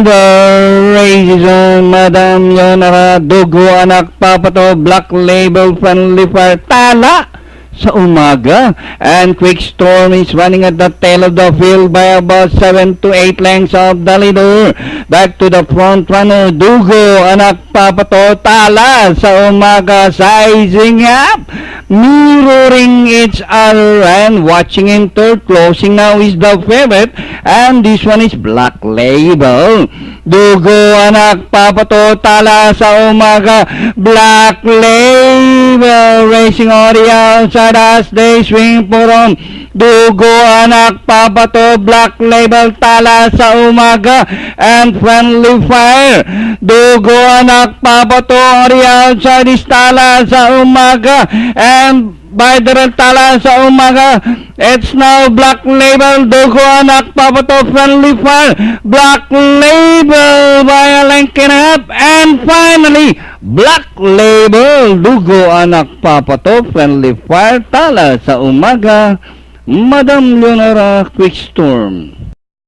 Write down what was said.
the races, Madam Leonora, Dugo, Anak, Papato, Black Label, Friendly Fire, Tala sa umaga. And Quick Storm is running at the tail of the field by about 7 to 8 lengths of the leader. Back to the front runner, Dugo, Anak, Papato, Tala sa umaga, sizing up, mirroring each other and watching in third. Closing now is the favorite, and this one is Black Label. Dugo, Anak, Papato, Tala sa umaga, Black Label racing on the outside as they swing for on. Dugo, Anak, Papato, Black Label, Tala sa umaga, and Friendly Fire. Dugo, Anak, Papato on the outside is Tala sa umaga, and by the Tala sa umaga. It's now Black Label, Dugo, Anak, Papato, Friendly Fire, Black Label by a length and a half, and finally Black Label, Dugo, Anak, Papato, Friendly Fire, Tala sa umaga, Madam Leonora, Quick Storm.